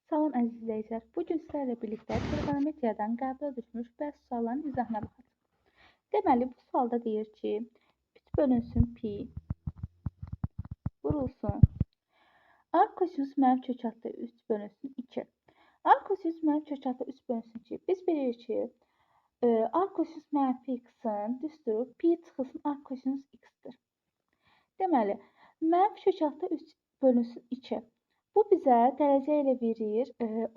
Salam əziz izləyicilər. Bu gün sizlərlə birlikdə trigonometriyadan qəbula düşmüş bəzi sualların izahına baxacağıq. Deməli, bu sualda deyir ki, 3 bölünsün pi vurulsun. A kosinus mənfi kökatlı 3 bölünsün 2. A kosinus mənfi kökatlı 3 bölünsün 2. Biz bilirik ki, A kosinus mənfi x-in düstur pi çıxılsın A kosinus x-dir. Deməli, mənfi kökatlı 3 bölünsün 2. Bu bizə dərəcə ilə verir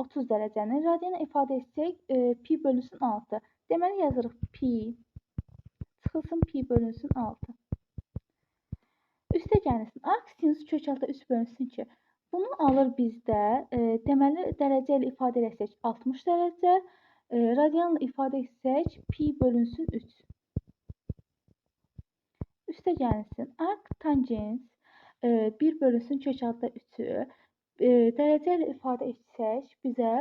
30 dərəcəni. Radianla ifadə etsək pi bölünsün 6. Deməli yazırıq pi çıxılsın pi bölünsün 6. Üstə gəlsin. A sinus kökaltı 3 bölünsün 2. Bunu alır bizdə. Deməli dərəcə ilə ifadə etsək 60 dərəcə. Radianla ifadə etsək pi bölünsün 3. Üstə gəlsin. Arc tangens 1 bölünsün kökaltı 3'ü. Dərəcə ilə ifadə etsək bizə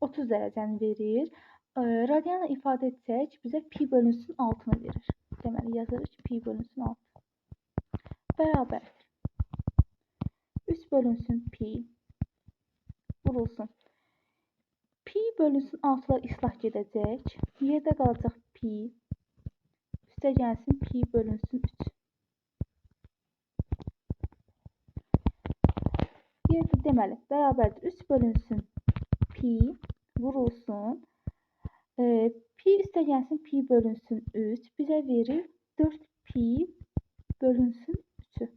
30 dərəcəni verir. Radianla ifadə etsək bizə pi bölünsün 6'nı verir. Deməli yazırıq ki, pi bölünsün 6 bərabər 3 bölünsün pi vurulsun. Pi bölünsün 6'lar islah gedəcək. Yerdə qalacaq pi. Üstə gəlsin pi bölünsün 3. Deməli, bərabərdir 3 bölünsün pi vurulsun. Pi üstə gəlsin pi bölünsün 3. Bizə verir 4 pi bölünsün 3'ü.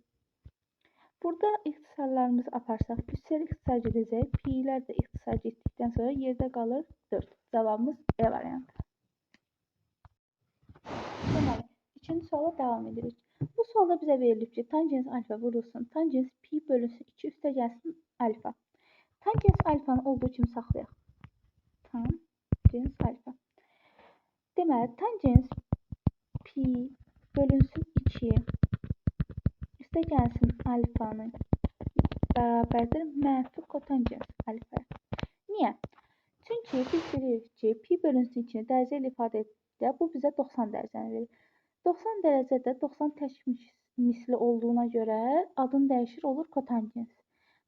Burada ixtisarlarımızı aparsaq, üstəlik ixtisar gedəcək. Pi'lər də ixtisar getdikdən sonra yerdə qalır 4. Cavabımız E variantı. Deməli, ikinci suala davam edirik. Bu sualda bizə verilib ki, tangens alfa vurulsun. Tangens pi bölünsün 2 üstə gəlsin alfa. Tangens alfanı olduğu kimi saxlayaq. Tangens alfa. Deməli, tangens pi bölünsün 2 üstə gəlsin alfanı bərabərdir mənfi kotangens alfa. Niyə? Çünki biz bilirik ki, pi bölünsün 2'ni dərəcə ilə ifadə etdikdə bu bizə 90 dərəcəni verir. 90 dərəcədə 90 tək misli olduğuna görə adını dəyişir, olur kotangens.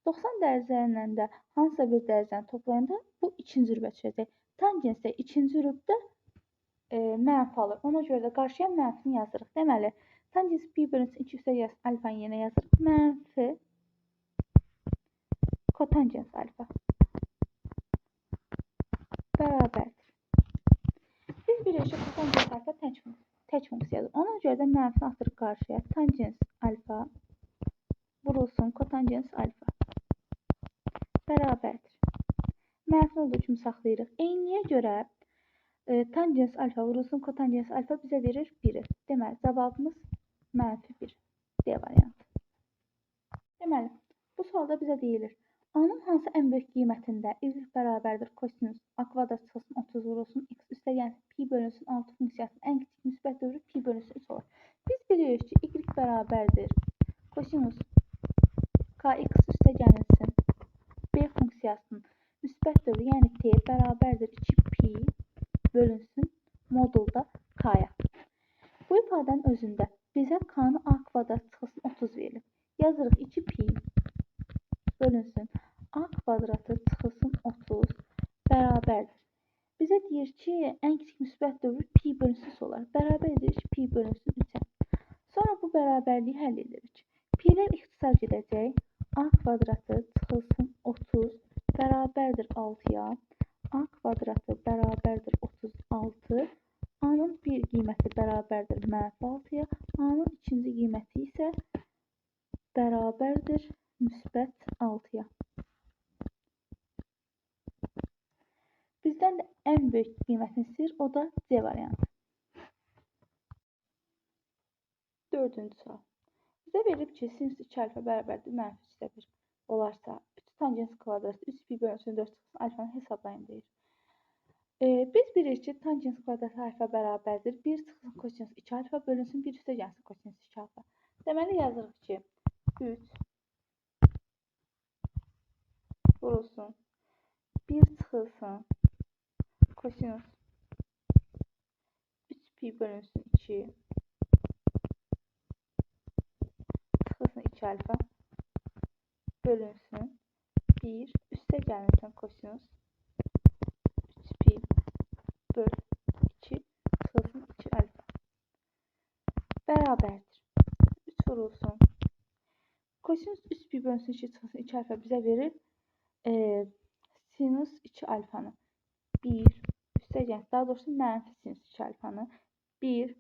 90 dərəcə ilə də hansısa bir dərəcəni toplayanda bu ikinci rübə düşəcək. Tangens də ikinci rübdə mənfi alır. Ona görə də qarşıya mənfini yazırıq. Deməli, tangens pi bölünsün 2 üstə gəlsin alfanı yenə yazırıq. Mənfi kotangens alfa bərabərdir. Biz bilirik ki, kotangens alfa tək funksiyadır. Ona görə də mənfini atırıq qarşıya. Tangens alfa vurulsun kotangens alfa bərabərdir. Mənfini olduğu kimi saxlayırıq. Eyniyə görə tangens alfa vurulsun kotangens alfa bizə verir 1'i. Deməli, cavabımız mənfi 1. D variantı. Deməli, bu sualda bizə deyilir. A'nın hansı ən böyük qiymətində y bərabərdir kosinus a kvadrat çıxılsın 30 vurulsun x üstə gəlsin pi bölünsün 6 funksiyasının ən kiçik müsbət dövrü pi bölünsün 3 olur. Biz bilirik ki, y bərabərdir kosinus kx üstə gəlsin b funksiyasının müsbət dövrü, yəni t bərabərdir 2 pi bölünsün modulda k-ya. Bu ifadənin özündə bizə k-nı a kvadrat çıxılsın 30 verilib. Yazırıq 2 pi bölünsün a kvadratı çıxılsın 30 bərabərdir. Bizə deyir ki, ən kiçik müsbət dövrü pi bölünsün 3 olar. Bərabər edirik pi bölünsün 3'ə. Sonra bu bərabərliyi həll edirik. Pi'lər ixtisar gedəcək. A kvadratı çıxılsın 30 bərabərdir 6'ya. A kvadratı bərabərdir 36. A'nın bir qiyməti bərabərdir mənfi 6'ya. A'nın ikinci qiyməti isə bərabərdir müsbət 6'ya. Bizdən də ən böyük qiymətini istəyir, o da C variantı. Dördüncü sual. Bizə verilib ki, sinus 2 alfa bərabərdir mənfi 3'də 1 olarsa, 3 tangens kvadratı 3 pi bölünsün 4 çıxılsın alfanı hesablayın deyir. Biz bilirik ki, tangens kvadratı alfa bərabərdir 1 çıxılsın kosinus 2 alfa bölünsün 1 üstə gəlsin kosinus 2 alfa. Deməli yazırıq ki, 3 vurulsun 1 çıxılsın kosinus 3 pi bölünsün 2 çıxılsın 2 alfa bölünsün 1 üstə Üstə gəlirsən kosinus 3pi böl 2 çıxılsın 2 alfa bərabərdir. 3 vurulsun. Kosinus 3pi bölünsün 2 çıxılsın 2 alfa bizə verir sinus 2 alfanı. 1 üstə gəlsin, daha doğrusu mənfi sinus 2 alfanı. 1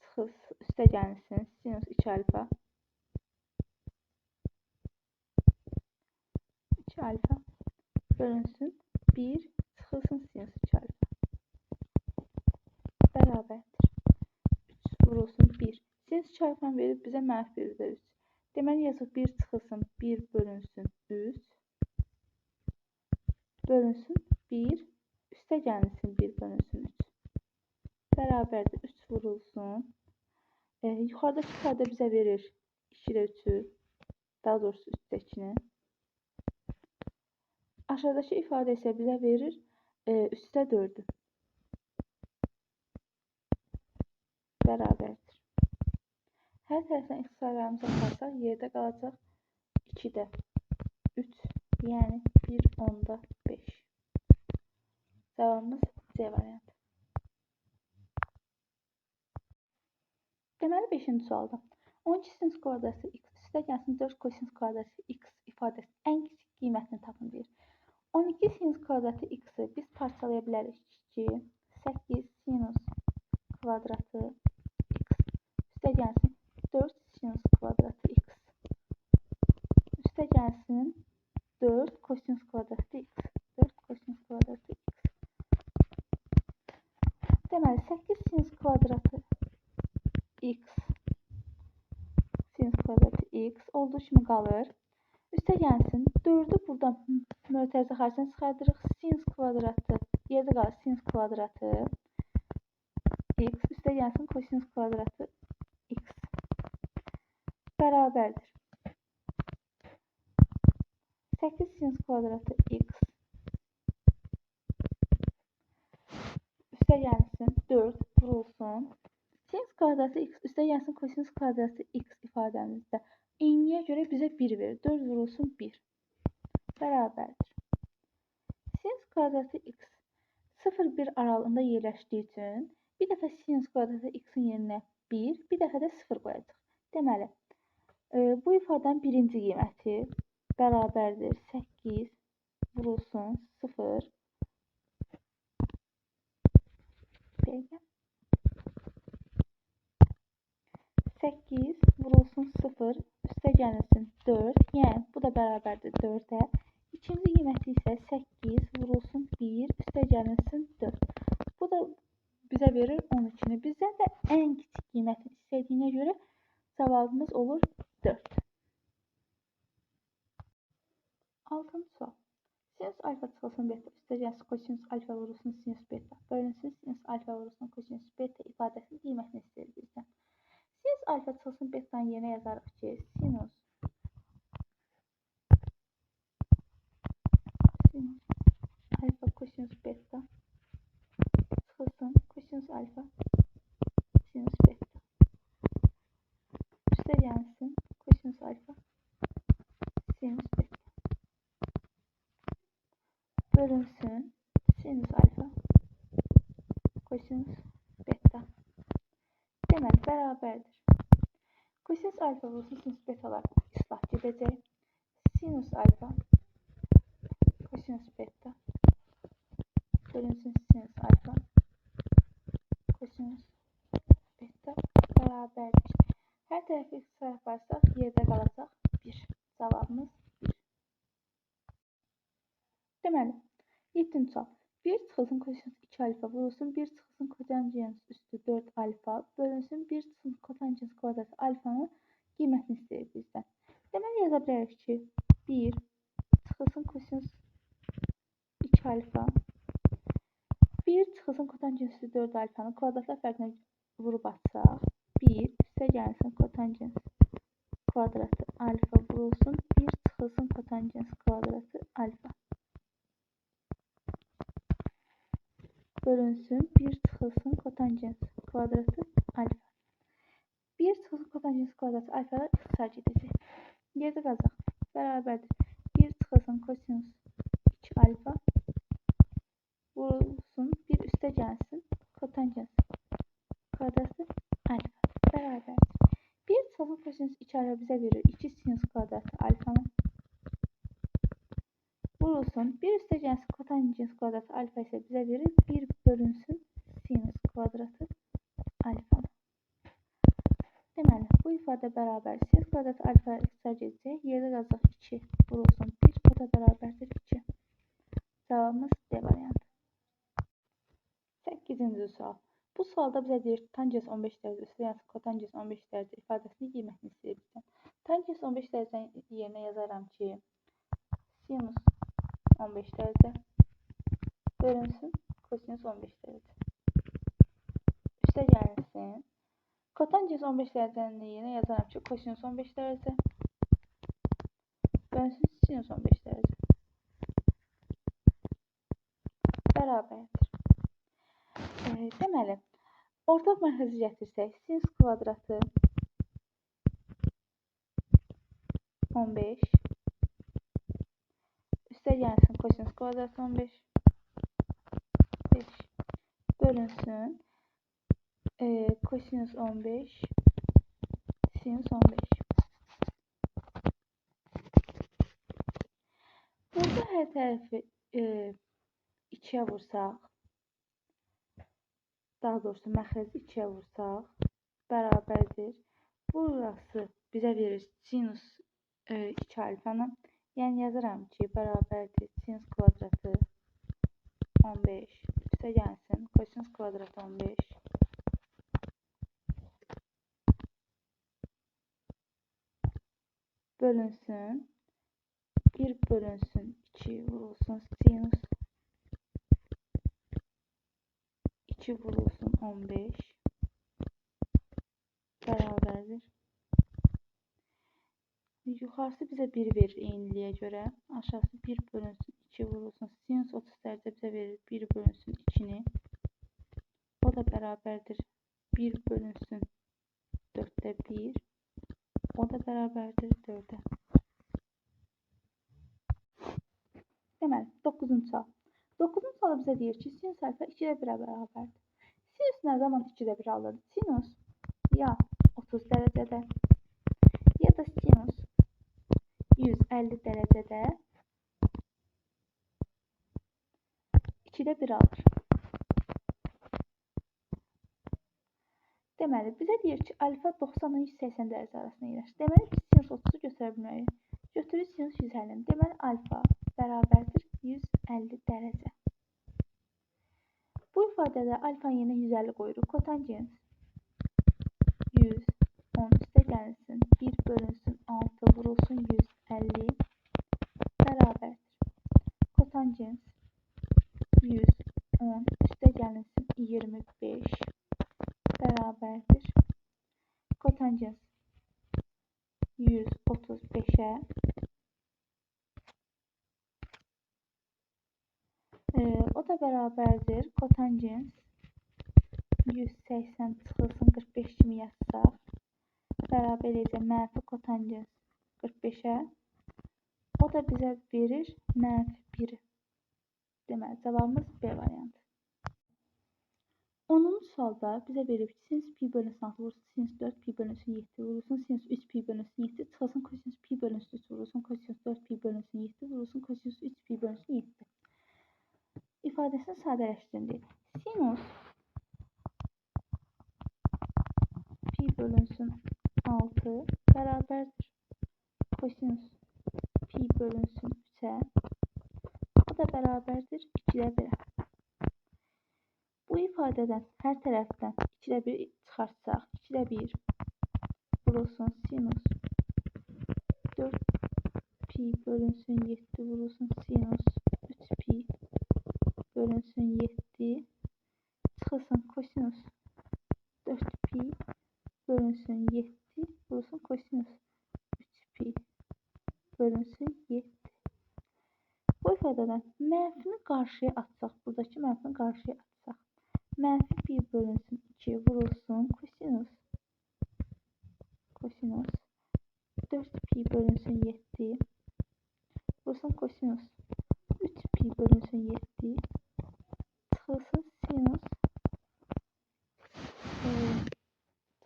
çıxılsın üstə gəlsin sinus 2 alfa 2 alfa bölünsün 1 çıxılsın sinus 2 alfa bərabərdir. 3 vurulsun 1. Sinus 2 alfanı verib bizə mənfi 1/3. Deməli yazıq 1 çıxılsın 1 bölünsün 3 bölünsün 1 üstə gəlsin 1 bölünsün 3 bərabərdir. 3 vurulsun. Yuxarıdakı ifadə bizə verir 2-də 3'ü, daha doğrusu 3'də 2'ni. Aşağıdakı ifadə isə bizə verir 3'də 4'ü. Bərabərdir. Hər tərəfdən ixtisarlarımıza baxsaq yerdə qalacaq 2'də 3, yəni 1/5. Cavabımız C variantı. Deməli 5-ci sualda 12 sinus kvadratı x üstə gəlsin 4 kosinus kvadratı x ifadəsinin ən kiçik qiymətini tapın deyir. 12 sinus kvadratı x-i biz parçalaya bilərik ki 8 sinus kvadratı x üstə gəlsin 4 sinus kvadratı x üstə gəlsin 4 kosinus kvadratı x 4 kosinus kvadratı x. Deməli 8 sinus kvadratı x sinus kvadratı x olduğu kimi qalır. Üstə gəlsin 4'ü buradan mötərizə xaricdən çıxardırıq. Sinus kvadratı yerdə qalır sinus kvadratı x üstə gəlsin kosinus kvadratı x bərabərdir. 8 sinus kvadratı x üstə gəlsin 4 vurulsun. Sinus kvadratı x üstə gəlsin kosinus kvadratı x ifadəmizdə eyniyə görə bizə 1 verir. 4 vurulsun 1 bərabərdir. Sinus kvadratı x 0-1 aralığında yerləşdiyi üçün bir dəfə sinus kvadratı x-in yerinə 1, bir dəfə də 0 qoyacaq. Deməli, bu ifadənin birinci qiyməti bərabərdir 8 vurulsun 0 8 vurulsun 0 üstə gəlsin 4, yəni bu da bərabərdir 4'ə. İkinci qiyməti isə 8 vurulsun 1 üstə gəlsin 4. Bu da bizə verir 12'ni. Bizdən də ən kiçik qiyməti istədiyinə görə cavabımız olur 4. 6-cı sual. Sinus alfa çıxılsın beta üstə gəlsin kosinus alfa vurulsun sinus beta bölünsün sinus alfa vurulsun kosinus beta ifadəsinin qiymətini istəyir bizdən. Sinus alfa çıxılsın beta'nın yerinə yazarıq ki, sinus alfa kosinus beta çıxılsın kosinus alfa sinus beta üstə gəlsin kosinus alfa sinus beta bölünsün sinus alfa kosinus beta. Deməli bərabərdir. Kosinus alfa vurulsun sinus betalar islah gedəcək. Sinus alfa kosinus beta bölünsün sinus alfa kosinus beta bərabərdir. Hər tərəfi ixtisar yaparsaq yerdə qalacaq 1. Cavabımız 1. Deməli 7-ci sual. 1 çıxılsın kosinus 2 alfa vurulsun 1 çıxılsın kotangens üstü 4 alfa bölünsün 1 çıxılsın kotangens kvadratı alfanın qiymətini istəyir bizdən. Deməli yaza bilərik ki 1 çıxılsın kosinus 2 alfa 1 çıxılsın kotangens üstü 4 alfanın kvadratlar fərqinə vurub atsaq 1 üstə gəlsin kotangens kvadratı alfa vurulsun 1 çıxılsın kotangens kvadratı alfa bölünsün 1 çıxılsın kotangens kvadratı alfa. 1 çıxılsın kotangens kvadratı alfalar ixtisar gedəcək. Yerdə qalacaq. Bərabərdir. 1 çıxılsın kosinus 2 alfa bizə verir 2 sinus kvadratı alfanın. Vurulsun 1 üstəgəlsin kotangens kvadratı alfa isə bizə verir 1 bölünsün sinus kvadratı alfanın. Deməli, bu ifadə bərabər sinus kvadratı alfa ixtisar edəcək. Yerdə qalacaq 2 vurulsun 1, o da bərabərdir 2. Cavabımız D variantı. 8-ci sual. Bu sualda bizə deyir tangens 15 dərəcə üstəgəlsin kotangens 15 dərəcə ifadəsinin qiymətini istəyir bizdən. Tangens 15 dərəcənin yerinə yazaram ki, sinus 15 dərəcə bölünsün kosinus 15 dərəcə. Üstəgəlsin kotangens 15 dərəcənin yerinə yazaram ki, kosinus 15 dərəcə bölünsün sinus 15 dərəcə. Bərabərdir. Deməli, ortaq mərkəzi gətirsək, sinus kvadratı 15 üstəgəlsin kosinus kvadratı 15 5 bölünsün kosinus 15 sinus 15. Burada hər tərəfi 2-yə vursaq, daha doğrusu məxrəci 2-yə vursaq, bərabərdir. Burası bizə verir sinus 2 alfanı. Yəni yazıram ki, bərabərdir sinus kvadratı 15 üstəgəlsin kosinus kvadratı 15 bölünsün 1 bölünsün 2 vurulsun sinus 2 vurulsun 15 bərabərdir. Yuxarısı bizə 1 verir eyniliyə görə. Aşağısı 1 bölünsün 2 vurulsun. Sinus 30 dərəcə bizə verir 1 bölünsün 2-ni. O da bərabərdir 1 bölünsün 4-də 1. O da bərabərdir 4-ə. Deməli, 9-cu sual. 9-cu sualda bizə deyir ki, sinus alfa 2-də 1-ə bərabərdir. Sinus nə zaman 2-də 1 alır? Sinus ya 30 dərəcədə, ya da sinus 150 dərəcədə 2-də 1 alır. Deməli, bizə deyir ki, alfa 90-dan 180 dərəcə arasında yerləşir. Deməli, biz sinus 30-u götürə bilmərik. Götürürük sinus 150-ni. Deməli, alfa bərabərdir 150 dərəcə. Bu ifadədə alfanın yerinə 150 qoyuruq. Kotangens 110 üstəgəlsin 1 bölünsün 6 vurulsun 150 bərabərdir. Kotangens 110 üstəgəlsin 25 bərabərdir. Kotangens 135-ə o da bərabərdir. Kotangens 180 çıxılsın 45 kimi yazsaq bərabər edəcək mənfi kotangens 45-ə. O da bizə verir mənfi 1. Deməli, cavabımız B variantı. 10-cu sualda bizə verib ki, sinus pi bölünsün 6 vurulsun sinus 4 pi bölünsün 7 vurulsun sinus 3 pi bölünsün 7 çıxılsın kosinus pi bölünsün 3 vurulsun kosinus 4 pi bölünsün 7 vurulsun kosinus 3 pi bölünsün 7. İfadəsini sadələşdirin. Sinus pi bölünsün 6 bərabərdir. Kosinus pi bölünsün 3-ə. O da bərabərdir 2-də 1-ə. Bu ifadədən hər tərəfdən 2-də 1 çıxarsaq, 2-də 1 vurulsun sinus 4 pi bölünsün 7 vurulsun sinus 3 pi bölünsün 7 çıxılsın kosinus 4 pi bölünsün 7 vurulsun kosinus 3 pi bölünsün 7. Bu ifadədən mənfini qarşıya atsaq, buradakı mənfini qarşıya atsaq, mənfi 1 bölünsün 2 vurulsun kosinus 4 pi bölünsün 7 vurulsun kosinus 3 pi bölünsün 7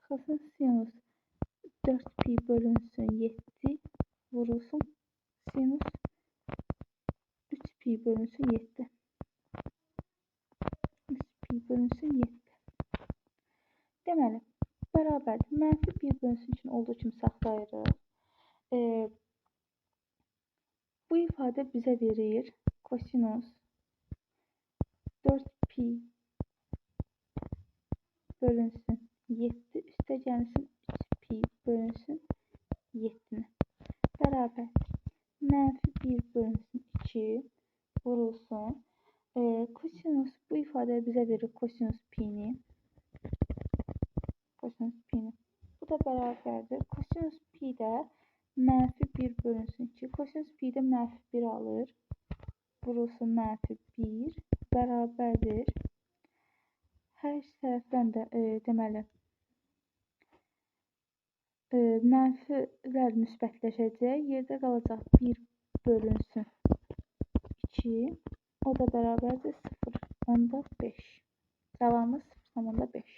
çıxılsın sinus 4 pi pi bölünsün 7 vurulsun sinus 3 pi bölünsün 7. 3 pi bölünsün 7. Deməli, bərabərdir. Mənfi 1 bölünsün üçün olduğu kimi saxlayırıq. Bu ifadə bizə verir kosinus 4 pi bölünsün 7 üstə gəlsin 3 pi bölünsün 7-ni. Bərabərdir. Mənfi 1 bölünsün 2 vurulsun. Kosinus bu ifadə bizə verir kosinus pi-ni. Kosinus pi-ni. Bu da bərabərdir. Kosinus pi də mənfi 1 bölünsün 2. Kosinus pi də mənfi 1 alır. Vurulsun mənfi 1 bərabərdir. Hər iki tərəfdən də deməli mənfilər müsbətləşəcək. Yerdə qalacaq 1 bölünsün 2. O da bərabərdir 0,5. Cavabımız 0,5.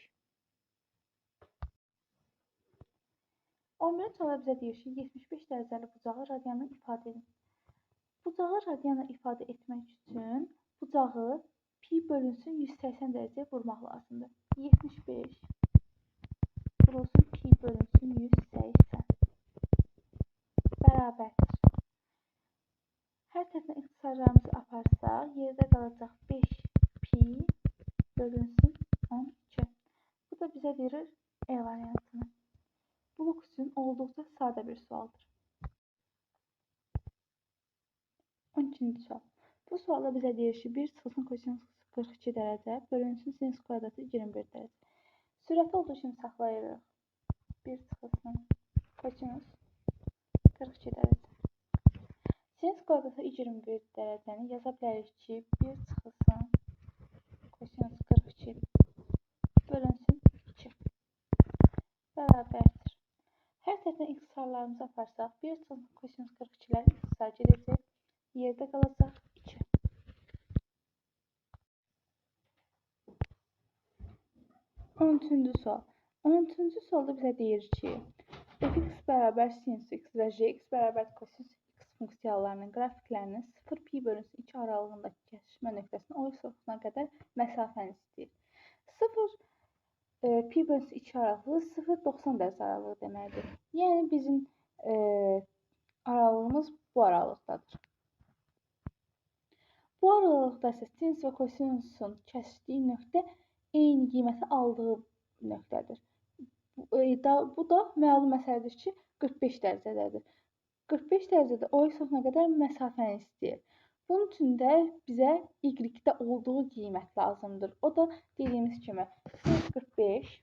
11-ci suala bizə deyir ki, 75 dərəcəli bucağı radianla ifadə edin. Bucağı radianla ifadə etmək üçün bucağı pi bölünsün 180 dərəcəyə vurmaq lazımdır. 75 vurulsun pi bölünsün 180 bərabərdir. Hər tərəfdən ixtisarlarımızı aparsaq, yerdə qalacaq 5 pi bölünsün 12. Bu da bizə verir E variantını. Blok üçün olduqca sadə bir sualdır. 12-ci sual. Bu sualda bizə deyir ki, 1 çıxılsın kosinus 42 dərəcə bölünsün sinus kvadratı 21 dərəcə. Sürəti olduğu kimi saxlayırıq. 1 çıxılsın kosinus 42 dərəcə. Sinus kvadratı 21 dərəcəni yaza bilərik ki, 1 çıxılsın kosinus 42 bölünsün 2 bərabərdir. Hər tərəfdən ixtisarlarımızı aparsaq, 1 çıxılsın kosinus 42-lər ixtisar gedəcək. Yerdə qalacaq 2. 13-cü sual. 13-cü sualda bizə deyir ki, fx bərabər sinus x və jx bərabər kosinus x funksiyalarının qrafiklərinin 0 pi bölünsün 2 aralığındakı kəsişmə nöqtəsinin o soxusuna qədər məsafəni istəyir. 0 pi bölünsün 2 aralığı 0-90 dərəcə aralığı deməkdir. Yəni bizim aralığımız bu aralıqdadır. Bu aralıqda isə sinus və kosinusun kəsişdiyi nöqtə eyni qiyməti aldığı nöqtədir. Bu da məlum məsələdir ki, 45 dərəcədədir. 45 dərəcədə o soxuna qədər məsafəni istəyir. Bunun üçün də bizə y-də olduğu qiymət lazımdır. O da dediyimiz kimi sinus 45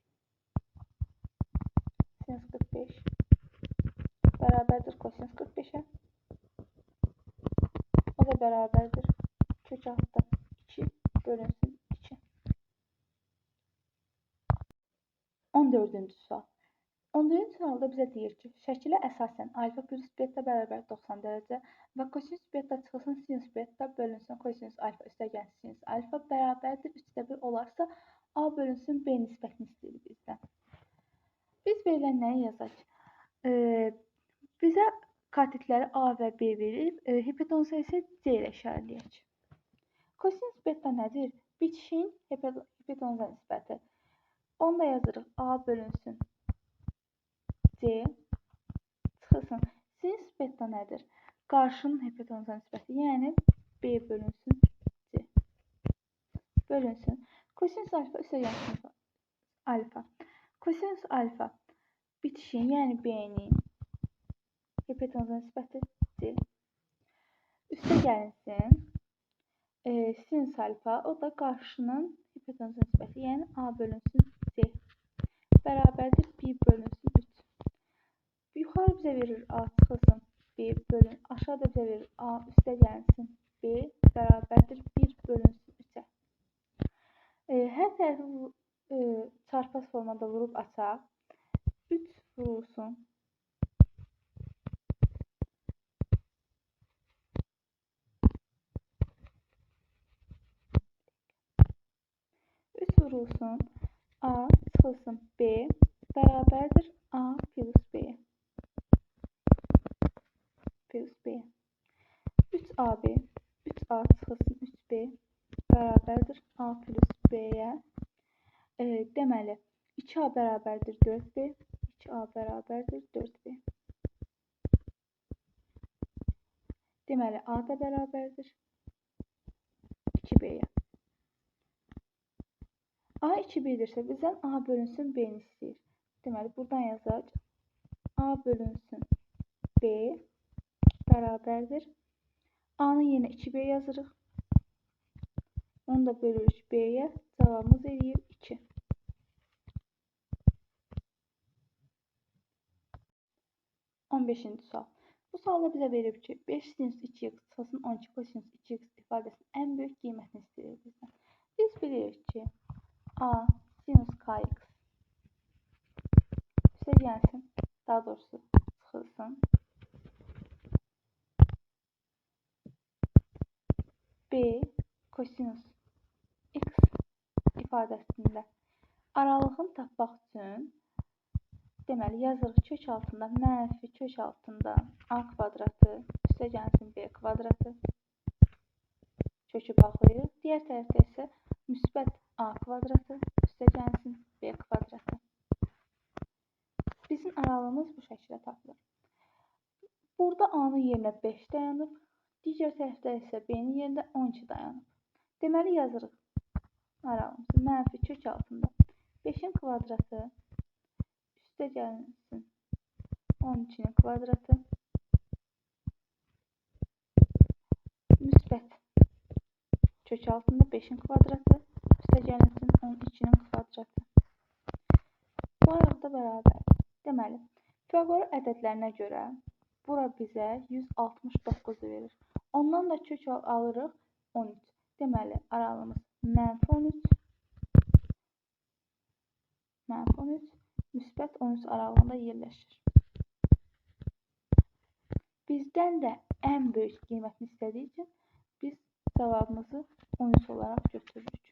bərabərdir kosinus 45-ə. O da bərabərdir kök altı 2 bölünsün 2. 14-cü sual. 14-cü sualda bizə deyir ki, şəkilə əsasən alfa plus beta bərabər 90 dərəcə və kosinus beta çıxılsın sinus beta bölünsün kosinus alfa üstə gəlsin sinus alfa bərabərdir 3/1 olarsa A bölünsün B nisbətini istəyir bizdən. Biz verilən nəyi yazaq? Bizə katetləri A və B verir, hipotenusa isə C ilə işarələyək. Kosinus beta nədir? Bitişin hipotenusa nisbəti. Onu da yazırıq A bölünsün C çıxılsın. Sinus beta nədir? Qarşının hipotenusa nisbəti, yəni B bölünsün C bölünsün. Kosinus alfa üstə gəlsin alfa. Kosinus alfa bitişin, yəni B-nin hipotenusa nisbəti C üstə gəlsin. Sinus alfa, o da qarşının hipotenusa nisbəti, yəni A bölünsün C bərabərdir 1 bölünsün 3. Yuxarı bizə verir A çıxılsın B bölün, aşağıda bizə verir A üstə gəlsin B bərabərdir 1 bölünsün 3-ə. Hər tərəfi çarpaz formada vurub açaq. 3 vurulsun 3 vurulsun A çıxılsın B bərabərdir A plus B. 3B. 3AB 3A çıxılsın 3B bərabərdir A plus B-yə. Deməli, 2A bərabərdir 4B. 2A bərabərdir 4B. Deməli, A da bərabərdir 2B-yə. A 2B-dirsə, bizdən A bölünsün B-ni istəyir. Deməli, buradan yazacaq. A bölünsün B bərabərdir. A-nı yenə 2B yazırıq. Onu da bölürük B-yə. Cavabımız eləyir 2. 15-ci sual. Bu sualda bizə verib ki, 5 sinus 2x çıxılsın 12 kosinus 2x ifadəsinin ən böyük qiymətini istəyir bizdən. Biz bilirik ki, A sinus kx üstəgəlsin, daha doğrusu çıxılsın B kosinus x ifadəsində aralığını tapmaq üçün deməli, yazırıq kök altında mənfi kök altında a kvadratı üstəgəlsin b kvadratı kökü bağlayırıq. Digər tərəfdə isə müsbət a kvadratı üstəgəlsin b kvadratı. Bizim aralığımız bu şəkildə tapılır. Burada a-nın yerinə 5 dayanıb, digər tərəfdə isə b-nin yerində 12 dayanıb. Deməli, yazırıq aralığımızı mənfi kök altında 5-in kvadratı üstəgəlsin 12-nin kvadratı müsbət kök altında 5-in kvadratı üstəgəlsin 12-nin kvadratı. Bu arada bərabər. Deməli, Pifaqor ədədlərinə görə bura bizə 169 verir. Ondan da kök alırıq 13. Deməli, aralığımız mənfi 13 müsbət 13 aralığında yerləşir. Bizdən də ən böyük qiymətini istədiyi üçün biz cavabımızı 13 olaraq götürürük.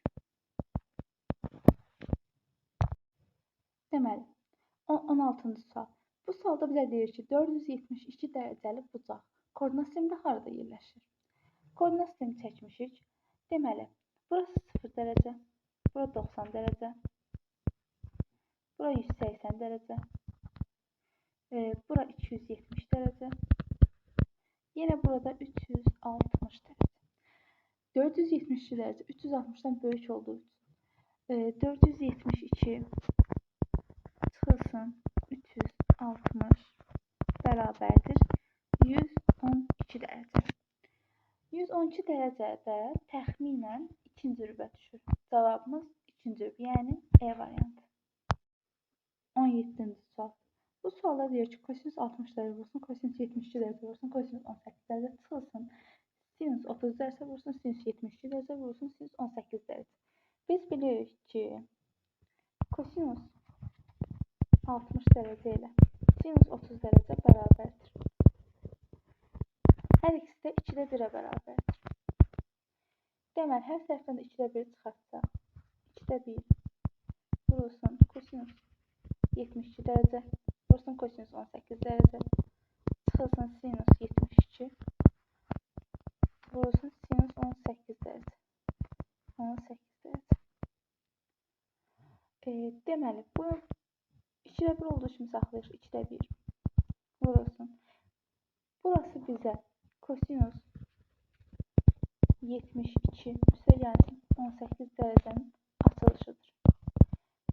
Deməli, 16-cı sual. Bu sualda bizə deyir ki, 472 dərəcəli bucaq koordinat sistemində harada yerləşir? Koordinat sistemi çəkmişik. Deməli, burası 0 dərəcə, bura 90 dərəcə, bura 180 dərəcə, bura 270 dərəcə, yenə burada 360 dərəcə. 472 dərəcə 360-dan böyük olduğu üçün 472 çıxılsın 360 bərabərdir 112 dərəcə. 112 dərəcədə təxminən ikinci rübə düşür. Cavabımız ikinci rübə, yəni E variantı. 17-ci sual. Bu sualda deyir ki, kosinus 60 dərəcə vursun, kosinus 72 dərəcə vursun, kosinus 18 dərəcə çıxılsın. Sinus 30 dərəcə vursun, sinus 72 dərəcə vursun, sinus 18 dərəcə. Biz bilirik ki, kosinus 60 dərəcə ilə sinus 30 dərəcə bərabərdir. Hər ikisi də 2-də 1-ə bərabərdir. Deməli, hər tərəfdən də 2-də 1 çıxartsaq, 2-də 1 vurulsun kosinus 72 dərəcə, vurulsun kosinus 18 dərəcə, çıxılsın sinus 72, vurulsun sinus 18 dərəcə. 18 dərəcə. Deməli, bu 2-də 1 olduğu kimi saxlayırıq. 2-də 1 vurulsun. Burası bizə kosinus 72 üstəgəlsin 18 dərəcənin açılışıdır.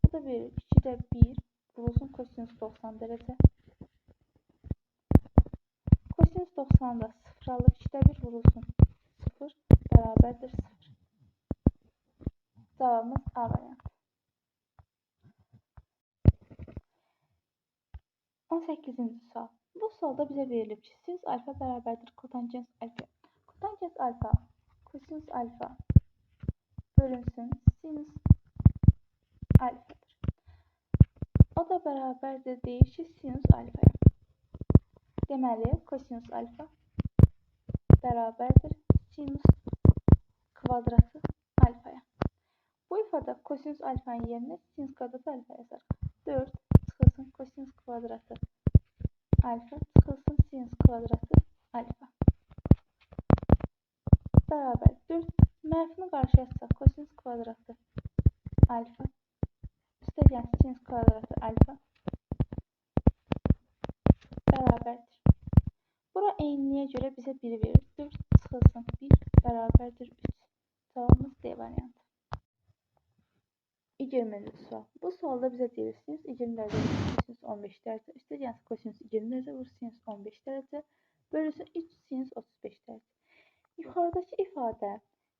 Bu da verir 2-də 1 vurulsun kosinus 90 dərəcə. Kosinus 90 da 0 alır. 2-də 1 vurulsun 0 bərabərdir 0. Cavabımız A variantı. 18-ci sual. Bu sualda bizə verilib ki, sinus alfa bərabərdir kotangens alfa. Kotangens alfa kosinus alfa bölünsün sinus alfadır. O da bərabərdir deyir ki, sinus alfaya. Deməli, kosinus alfa bərabərdir sinus kvadratı alfaya. Bu ifada kosinus alfanın yerinə sinus kvadratı alfa yazarıq. 4 çıxılsın kosinus kvadratı alfa çıxılsın sinus kvadratı alfa. bərabər 4. Mənfini qarşıya atsaq, kosinus kvadratı alfa üstəgəl sinus kvadratı alfa bərabərdir. Bura eyniliyə görə bizə 1 verir. 4 çıxılsın 1 bərabərdir 3. Cavabımız D variantı. 20-ci sual. Bu sualda bizə deyir sinus 20 dərəcə vurur sinus 15 dərəcə üstəgəl kosinus 20 dərəcə vurur sinus 15 dərəcə bölünsün 3 sinus 35 dərəcə. Yuxarıdakı ifadə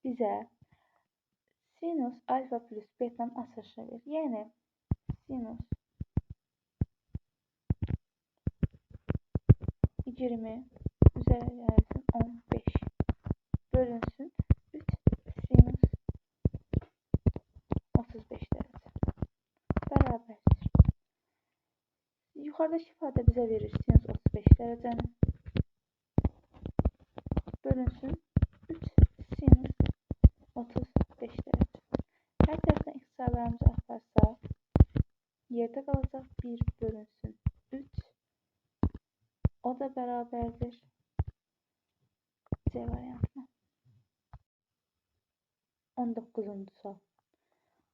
bizə sinus alfa plus beta'nın açılışını verir. Yəni sinus 20 üzərilsin 15 bölünsün 3 sinus 35 dərəcə bərabərdir. Yuxarıdakı ifadə bizə verir sinus 35 dərəcəni bölünsün 3 sinus 35 dərəcə. Hər tərəfdən ixtisarlarımızı atarsaq yerdə qalacaq 1 bölünsün 3 o da bərabərdir C variantına. 19-cu sual.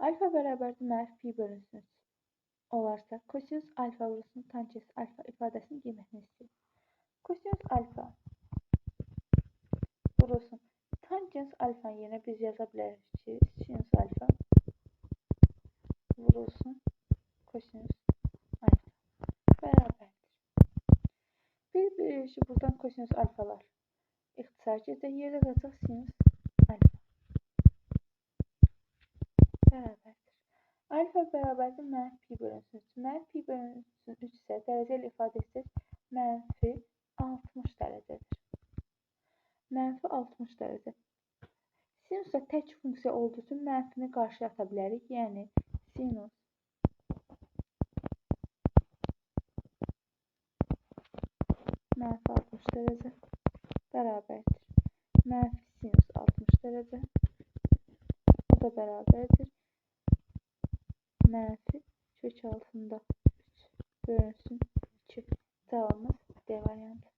Alfa bərabərdir mənfi pi bölünsün 3 olarsa kosinus alfa vurulsun tangens alfa ifadəsinin qiymətini istəyir. Kosinus alfa vurulsun tangens alfanın yerinə biz yaza bilərik ki, sinus alfa vurulsun kosinus alfa bərabərdir. Bir ki, buradan kosinus alfalar ixtisar gedəcək, yerdə qalacaq sinus alfa bərabərdir. Alfa bərabərdir mənfi pi bölünsün 3. Mənfi pi bölünsün 3 isə dərəcə ilə ifadə etsək mənfi 60 dərəcədir. Mənfi 60 dərəcə. Sinusda tək funksiya olduğu üçün mənfini qarşıya ata bilərik. Yəni sinus mənfi 60 dərəcə bərabərdir. Mənfi sinus 60 dərəcə o da bərabərdir. Mənfi kök altında 3 bölünsün 2. Cavabımız D variantı.